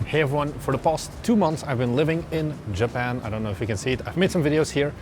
Hey everyone, for the past 2 months I've been living in Japan. I don't know if you can see it. I've made some videos here.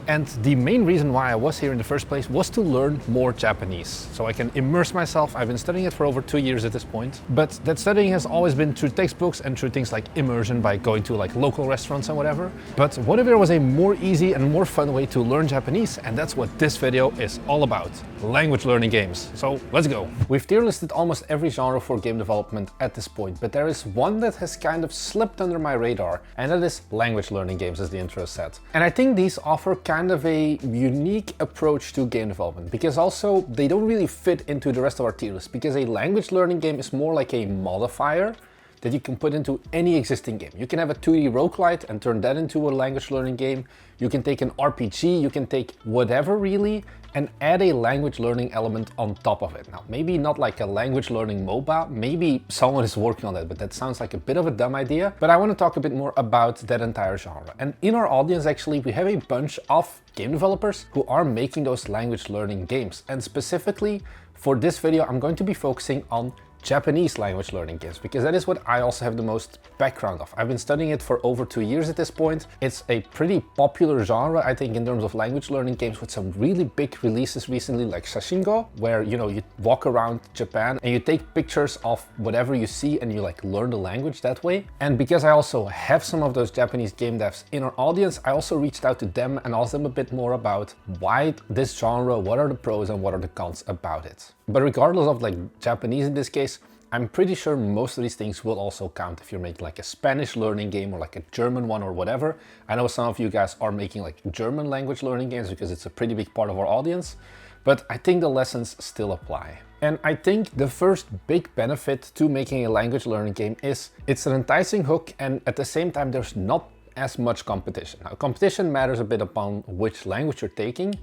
And the main reason why I was here in the first place was to learn more Japanese, so I can immerse myself. I've been studying it for over 2 years at this point, but that studying has always been through textbooks and through things like immersion by going to like local restaurants and whatever. But what if there was a more easy and more fun way to learn Japanese? And that's what this video is all about. Language learning games. So let's go. We've tier listed almost every genre for game development at this point, but there is one that has kind of slipped under my radar, and that is language learning games, as the intro said. And I think these offer kind of a unique approach to game development, because also they don't really fit into the rest of our tier list, because a language learning game is more like a modifier that you can put into any existing game. You can have a 2D roguelite and turn that into a language learning game. You can take an RPG, you can take whatever really, and add a language learning element on top of it. Now, maybe not like a language learning MOBA, maybe someone is working on that, but that sounds like a bit of a dumb idea. But I want to talk a bit more about that entire genre. And in our audience, actually, we have a bunch of game developers who are making those language learning games. And specifically for this video, I'm going to be focusing on Japanese language learning games, because that is what I also have the most background of. I've been studying it for over 2 years at this point. It's a pretty popular genre, I think, in terms of language learning games, with some really big releases recently, like Shashingo, where you walk around Japan and you take pictures of whatever you see and you like learn the language that way. And because I also have some of those Japanese game devs in our audience, I also reached out to them and asked them a bit more about why this genre, what are the pros and what are the cons about it. But regardless of like Japanese in this case, I'm pretty sure most of these things will also count if you're making like a Spanish learning game or like a German one or whatever. I know some of you guys are making like German language learning games because it's a pretty big part of our audience, but I think the lessons still apply. And I think the first big benefit to making a language learning game is it's an enticing hook, and at the same time there's not as much competition. Now, competition matters a bit upon which language you're taking,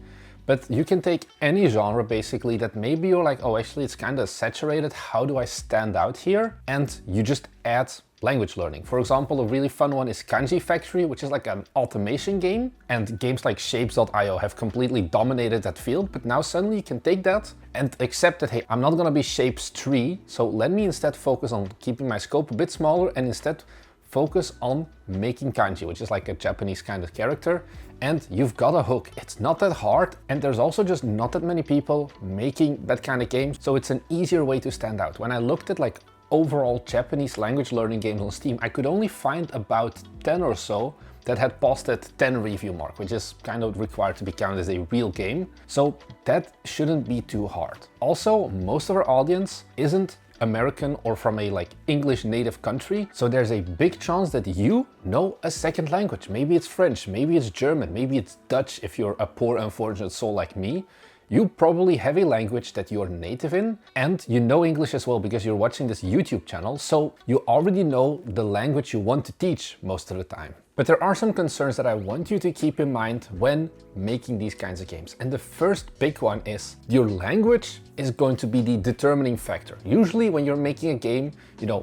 but you can take any genre basically that maybe you're like, oh, actually it's kind of saturated, how do I stand out here? And you just add language learning. For example, a really fun one is Kanji Factory, which is like an automation game, and games like Shapes.io have completely dominated that field. But now suddenly you can take that and accept that, hey, I'm not gonna be Shapes 3, so let me instead focus on keeping my scope a bit smaller and instead focus on making kanji, which is like a Japanese kind of character, and you've got a hook. It's not that hard, and there's also just not that many people making that kind of game, so it's an easier way to stand out. When I looked at like overall Japanese language learning games on Steam, I could only find about 10 or so that had passed that 10 review mark, which is kind of required to be counted as a real game. So that shouldn't be too hard. Also, most of our audience isn't American or from a like English native country, so there's a big chance that you know a second language. Maybe it's French, maybe it's German, maybe it's Dutch if you're a poor unfortunate soul like me. You probably have a language that you're native in, and you know English as well because you're watching this YouTube channel, so you already know the language you want to teach most of the time. But there are some concerns that I want you to keep in mind when making these kinds of games. And the first big one is your language is going to be the determining factor. Usually when you're making a game,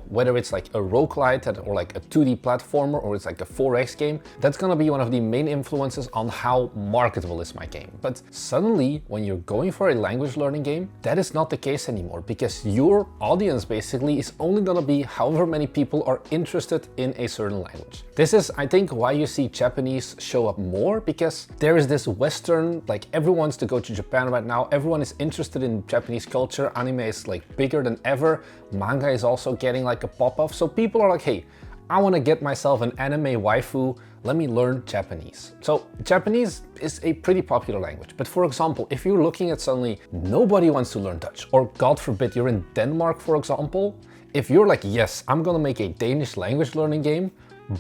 whether it's like a roguelite or like a 2D platformer or it's like a 4X game, that's gonna be one of the main influences on how marketable is my game. But suddenly when you're going for a language learning game, that is not the case anymore, because your audience basically is only gonna be however many people are interested in a certain language. This is, I think, why you see Japanese show up more, because there is this Western, like everyone wants to go to Japan right now, everyone is interested in Japanese culture, anime is like bigger than ever, manga is also getting like a pop-off, so people are like, hey, I want to get myself an anime waifu, let me learn Japanese. So Japanese is a pretty popular language, but for example, if you're looking at suddenly nobody wants to learn Dutch, or God forbid you're in Denmark for example, if you're like, yes, I'm gonna make a Danish language learning game,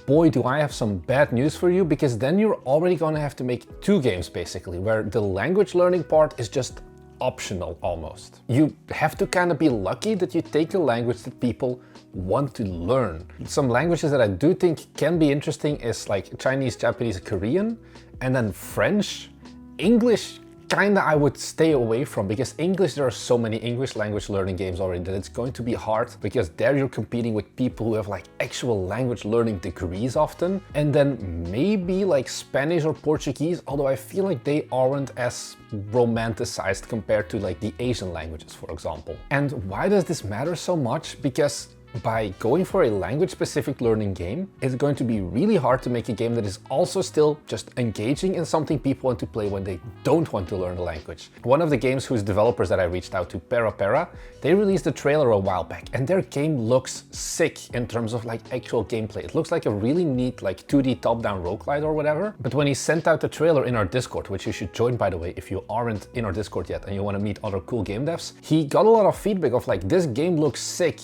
boy, do I have some bad news for you, because then you're already gonna have to make 2 games basically, where the language learning part is just optional almost. You have to kind of be lucky that you take a language that people want to learn. Some languages that I do think can be interesting is like Chinese, Japanese, Korean, and then French. English kinda I would stay away from, because English, there are so many English language learning games already that it's going to be hard, because there you're competing with people who have like actual language learning degrees often. And then maybe like Spanish or Portuguese, although I feel like they aren't as romanticized compared to like the Asian languages, for example. And why does this matter so much? Because by going for a language-specific learning game, it's going to be really hard to make a game that is also still just engaging in something people want to play when they don't want to learn the language. One of the games whose developers that I reached out to, Pera, they released a trailer a while back, and their game looks sick in terms of like actual gameplay. It looks like a really neat like 2D top-down roguelite or whatever. But when he sent out the trailer in our Discord, which you should join by the way if you aren't in our Discord yet and you want to meet other cool game devs, he got a lot of feedback of like, this game looks sick,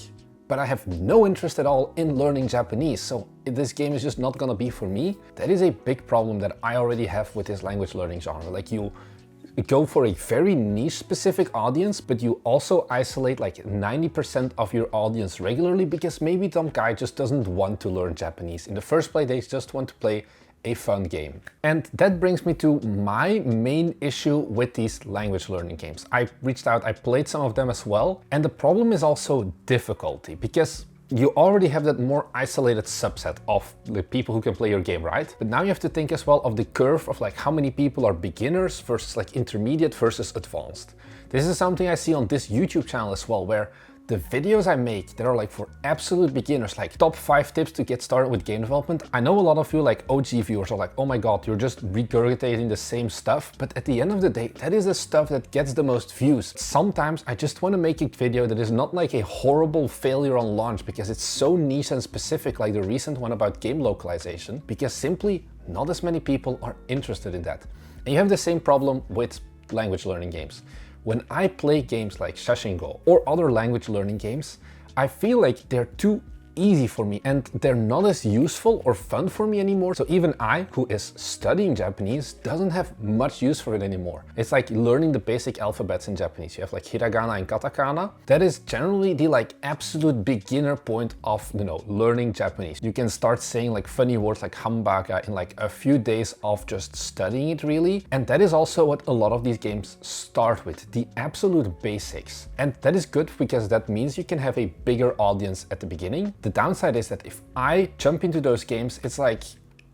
but I have no interest at all in learning Japanese, so this game is just not gonna be for me. That is a big problem that I already have with this language learning genre. Like, you go for a very niche specific audience, but you also isolate like 90% of your audience regularly because maybe some guy just doesn't want to learn Japanese. In the first place, they just want to play a fun game. And that brings me to my main issue with these language learning games. I reached out, I played some of them as well, and the problem is also difficulty, because you already have that more isolated subset of the people who can play your game, right? But now you have to think as well of the curve of like how many people are beginners versus like intermediate versus advanced. This is something I see on this YouTube channel as well, where the videos I make that are like for absolute beginners, like top 5 tips to get started with game development. I know a lot of you like OG viewers are like, oh my god, you're just regurgitating the same stuff. But at the end of the day, that is the stuff that gets the most views. Sometimes I just want to make a video that is not like a horrible failure on launch because it's so niche and specific, like the recent one about game localization, because simply not as many people are interested in that. And you have the same problem with language learning games. When I play games like Shashingo or other language learning games, I feel like they're too easy for me and they're not as useful or fun for me anymore. So even I, who is studying Japanese, doesn't have much use for it anymore. It's like learning the basic alphabets in Japanese. You have like hiragana and katakana. That is generally the like absolute beginner point of, you know, learning Japanese. You can start saying like funny words like hambaga in like a few days of just studying it really. And that is also what a lot of these games start with, the absolute basics. And that is good because that means you can have a bigger audience at the beginning. The downside is that if I jump into those games, it's like,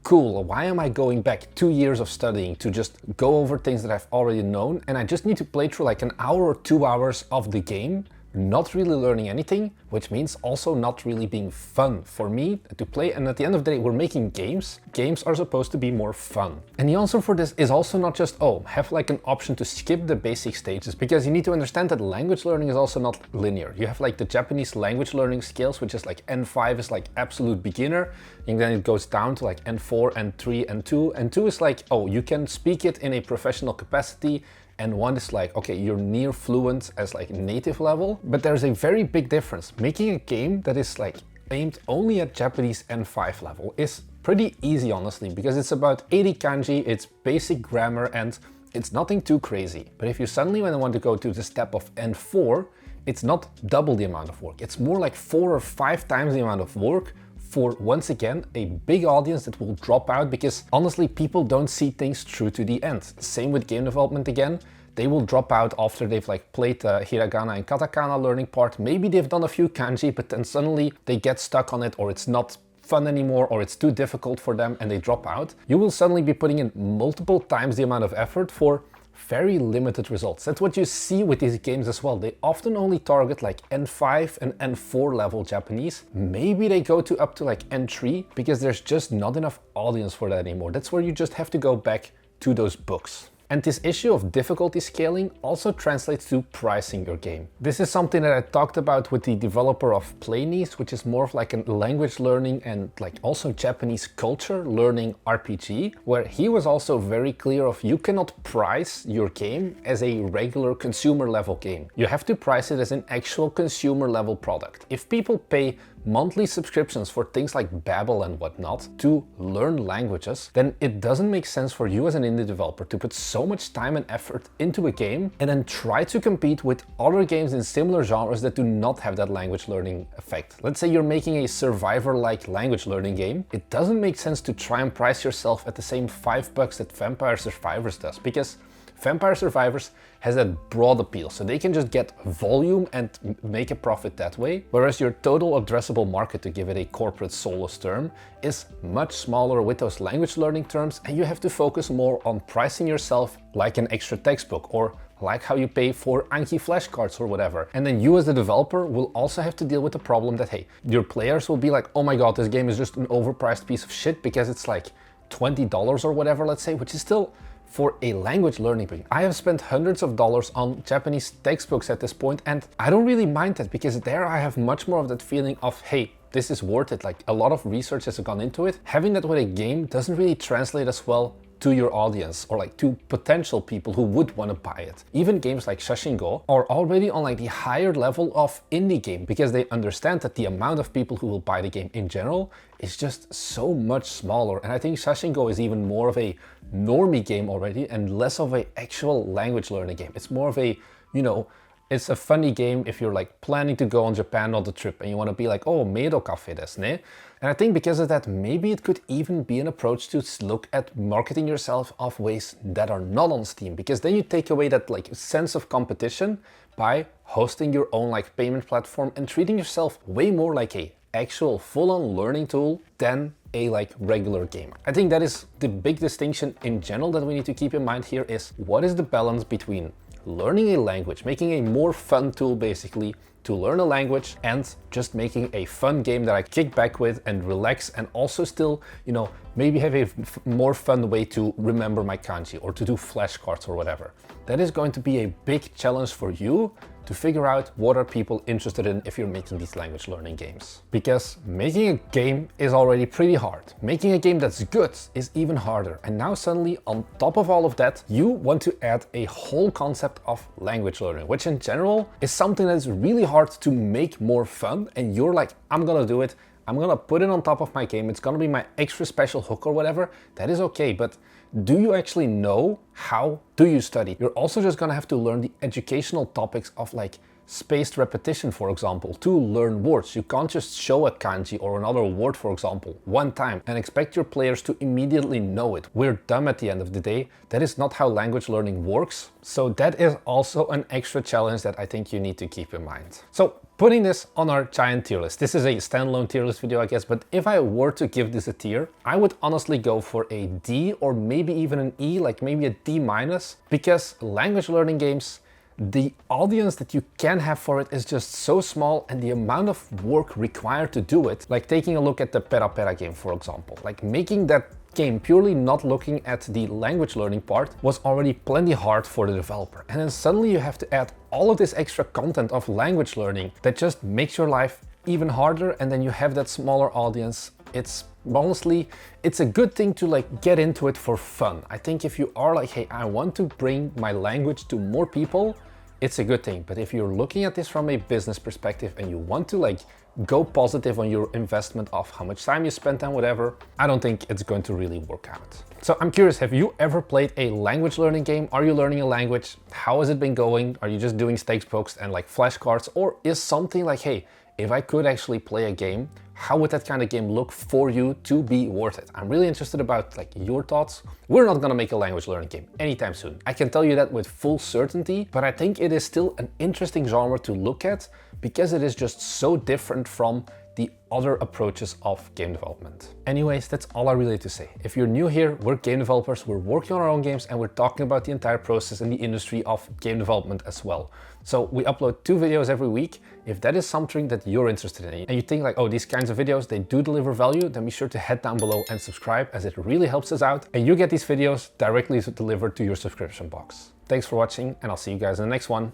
cool, why am I going back 2 years of studying to just go over things that I've already known, and I just need to play through like an hour or 2 hours of the game, not really learning anything, which means also not really being fun for me to play. And at the end of the day, we're making games. Games are supposed to be more fun. And the answer for this is also not just, oh, have like an option to skip the basic stages, because you need to understand that language learning is also not linear. You have like the Japanese language learning scales, which is like N5 is like absolute beginner, and then it goes down to like N4, N3, N2. N2 is like, oh, you can speak it in a professional capacity. And one is like, okay, you're near fluent as like native level, but there's a very big difference. Making a game that is like aimed only at Japanese N5 level is pretty easy, honestly, because it's about 80 kanji, it's basic grammar, and it's nothing too crazy. But if you suddenly want to go to the step of N4, it's not double the amount of work. It's more like 4 or 5 times the amount of work for, once again, a big audience that will drop out because honestly, people don't see things through to the end. Same with game development again. They will drop out after they've like played the hiragana and katakana learning part. Maybe they've done a few kanji, but then suddenly they get stuck on it, or it's not fun anymore, or it's too difficult for them and they drop out. You will suddenly be putting in multiple times the amount of effort for very limited results. That's what you see with these games as well. They often only target like N5 and N4 level Japanese. Maybe they go to up to like N3 because there's just not enough audience for that anymore. That's where you just have to go back to those books. And this issue of difficulty scaling also translates to pricing your game. This is something that I talked about with the developer of Playnice, which is more of like a language learning and like also Japanese culture learning RPG, where he was also very clear of you cannot price your game as a regular consumer level game. You have to price it as an actual consumer level product. If people pay monthly subscriptions for things like Babbel and whatnot to learn languages, then it doesn't make sense for you as an indie developer to put so much time and effort into a game and then try to compete with other games in similar genres that do not have that language learning effect. Let's say you're making a survivor-like language learning game. It doesn't make sense to try and price yourself at the same $5 that Vampire Survivors does, because Vampire Survivors has that broad appeal, so they can just get volume and make a profit that way, whereas your total addressable market, to give it a corporate soulless term, is much smaller with those language learning terms, and you have to focus more on pricing yourself like an extra textbook, or like how you pay for Anki flashcards or whatever. And then you as the developer will also have to deal with the problem that, hey, your players will be like, oh my god, this game is just an overpriced piece of shit because it's like $20 or whatever, let's say, which is still for a language learning thing. I have spent hundreds of dollars on Japanese textbooks at this point, and I don't really mind that, because there I have much more of that feeling of, hey, this is worth it. Like, a lot of research has gone into it. Having that with a game doesn't really translate as well to your audience, or like to potential people who would want to buy it. Even games like Shashingo are already on like the higher level of indie game, because they understand that the amount of people who will buy the game in general is just so much smaller. And I think Shashingo is even more of a normie game already and less of a actual language learning game. It's more of a, you know, it's a funny game if you're like planning to go on Japan on the trip and you want to be like, oh, Meido Cafe desu ne? And I think because of that, maybe it could even be an approach to look at marketing yourself of ways that are not on Steam, because then you take away that like sense of competition by hosting your own like payment platform and treating yourself way more like a actual full-on learning tool than a like regular game. I think that is the big distinction in general that we need to keep in mind here, is what is the balance between learning a language, making a more fun tool basically to learn a language, and just making a fun game that I kick back with and relax, and also still, you know, maybe have a more fun way to remember my kanji or to do flashcards or whatever. That is going to be a big challenge for you to figure out what are people interested in if you're making these language learning games. Because making a game is already pretty hard. Making a game that's good is even harder. And now suddenly, on top of all of that, you want to add a whole concept of language learning, which in general is something that's really hard to make more fun. And you're like, I'm gonna do it. I'm gonna put it on top of my game. It's gonna be my extra special hook or whatever. That is okay, but do you actually know how do you study? You're also just gonna have to learn the educational topics of like spaced repetition, for example, to learn words. You can't just show a kanji or another word, for example, one time and expect your players to immediately know it. We're dumb at the end of the day. That is not how language learning works. So that is also an extra challenge that I think you need to keep in mind. So putting this on our giant tier list. This is a standalone tier list video, I guess, but if I were to give this a tier, I would honestly go for a D or maybe even an E, like maybe a D minus, because language learning games, the audience that you can have for it is just so small, and the amount of work required to do it, like taking a look at the Pera Pera game, for example, like making that game purely not looking at the language learning part was already plenty hard for the developer. And then suddenly you have to add all of this extra content of language learning that just makes your life even harder, and then you have that smaller audience. It's honestly, it's a good thing to like get into it for fun. I think if you are like, hey, I want to bring my language to more people, it's a good thing. But if you're looking at this from a business perspective and you want to like go positive on your investment of how much time you spent on whatever, I don't think it's going to really work out. So I'm curious, have you ever played a language learning game? Are you learning a language? How has it been going? Are you just doing textbooks and like flashcards? Or is something like, hey, if I could actually play a game, how would that kind of game look for you to be worth it? I'm really interested about like your thoughts. We're not gonna make a language learning game anytime soon. I can tell you that with full certainty, but I think it is still an interesting genre to look at because it is just so different from the other approaches of game development. Anyways, that's all I really had to say. If you're new here, we're game developers, we're working on our own games, and we're talking about the entire process in the industry of game development as well. So we upload 2 videos every week. If that is something that you're interested in and you think like, oh, these kinds of videos, they do deliver value, then be sure to head down below and subscribe, as it really helps us out. And you get these videos directly delivered to your subscription box. Thanks for watching, and I'll see you guys in the next one.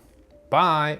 Bye!